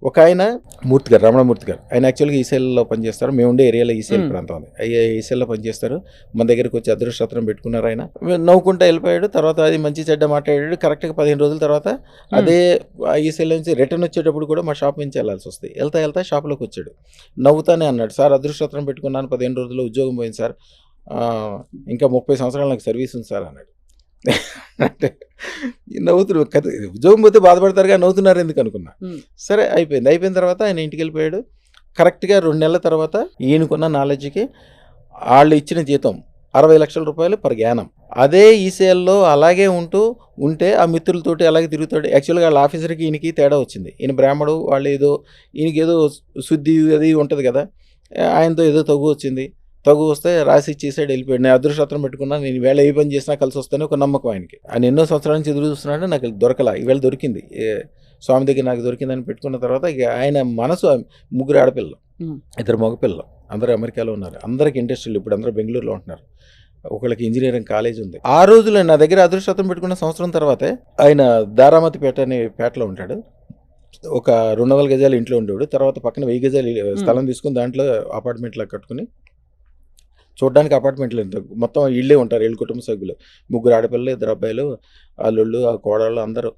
ఒక ఆయన మూర్తి గారు, రమణమూర్తి గారు, ఆయన యాక్చువల్గా ఈసీఎల్లో పనిచేస్తారు. మేము ఉండే ఏరియాలో ఈసీఎల్ ప్రాంతం అది. ఈసీఎల్లో పనిచేస్తారు. మన దగ్గరికి వచ్చి అదృష్టం పెట్టుకున్నారు. ఆయన నవ్వుకుంటూ వెళ్ళిపోయాడు. తర్వాత అది మంచి చెడ్డ మాట్లాడాడు. కరెక్ట్గా 15 రోజుల తర్వాత అదే ఈసీఎల్ నుంచి రిటర్న్ వచ్చేటప్పుడు కూడా మా షాప్ నుంచి వెళ్ళాల్సి వస్తుంది. వెళ్తా షాప్లోకి వచ్చాడు. నవ్వుతానే అన్నాడు, సార్ అదృష్టం పెట్టుకున్నాను, 15 రోజుల్లో ఉద్యోగం పోయింది సార్, ఇంకా 30 సంవత్సరాలు నాకు సర్వీస్ ఉంది సార్ అన్నాడు. అంటే నవ్వుతున్నారు కదా, ఉద్యోగం పోతే బాధపడతారుగా, నవ్వుతున్నారు ఎందుకు అనుకున్నా. సరే అయిపోయిన తర్వాత ఆయన ఇంటికి వెళ్ళిపోయాడు. కరెక్ట్గా 2 నెలల తర్వాత ఈయనకున్న నాలెడ్జ్కి వాళ్ళు ఇచ్చిన జీతం 60 లక్షల రూపాయలు పర్ యానం. అదే ఈసీఎల్లో అలాగే ఉంటే ఆ మిత్రులతోటి అలాగే తిరుగుతాడు. యాక్చువల్గా వాళ్ళ ఆఫీసర్కి ఈయనకి తేడా వచ్చింది. ఈయన బ్రాహ్మడు, వాళ్ళు ఈయనకి ఏదో శుద్ధి అది ఉంటుంది కదా, ఆయనతో ఏదో తగు వస్తే రాసి ఇచ్చేసాడు, వెళ్ళిపోయాడు. నేను అదృష్టం పెట్టుకున్నా, నేను ఈవేళ ఏ పని చేసినా కలిసి వస్తానే ఒక నమ్మకం ఆయనకి. ఆయన ఎన్నో సంవత్సరాల నుంచి ఎదురు చూస్తున్నాడు, నాకు దొరకలా, ఈవేళ దొరికింది, స్వామి దగ్గర నాకు దొరికిందని పెట్టుకున్న తర్వాత ఇక ఆయన మనసు 3 ఆడపిల్లలు, 2 మగపిల్లలు, అందరూ అమెరికాలో ఉన్నారు. అందరికి ఇండస్ట్రీలు, ఇప్పుడు అందరూ బెంగళూరులో ఉంటున్నారు. ఒకళ్ళకి ఇంజనీరింగ్ కాలేజ్ ఉంది. ఆ రోజులో నా దగ్గర అదృష్టం పెట్టుకున్న సంవత్సరం తర్వాతే ఆయన దారామతిపేట అనే పేటలో ఉంటాడు. ఒక 200 గజాలు ఇంట్లో ఉండేవాడు. తర్వాత పక్కన 1000 గజాలు స్థలం తీసుకుని దాంట్లో అపార్ట్మెంట్లో కట్టుకుని, చూడడానికి అపార్ట్మెంట్లు మొత్తం ఇళ్ళే ఉంటారు, 7 కుటుంబ సభ్యులు, 3 ఆడపిల్లలు, 2 అబ్బాయిలు, అల్లుళ్ళు, ఆ కోడళ్ళు, అందరూ.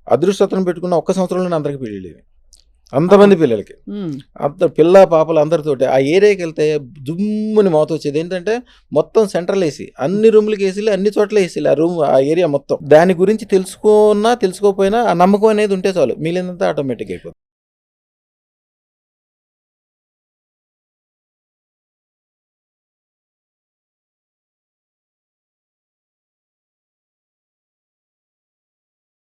అదృష్టం పెట్టుకున్న ఒక్క సంవత్సరంలోనే అందరికి పెళ్ళిళ్ళు, అంతమంది పిల్లలకి, పిల్ల పాపలు అందరితోటి. ఆ ఏరియాకి వెళ్తే దుమ్ముని మోత వచ్చేది. ఏంటంటే మొత్తం సెంట్రల్ ఏసీ, అన్ని రూమ్లకి ఏసీలు, అన్ని చోట్ల ఏసీలు, ఆ ఏరియా మొత్తం. దాని గురించి తెలుసుకోపోయినా ఆ నమ్మకం అనేది ఉంటే చాలు, మిగిలినంతా ఆటోమేటిక్ అయిపోతుంది.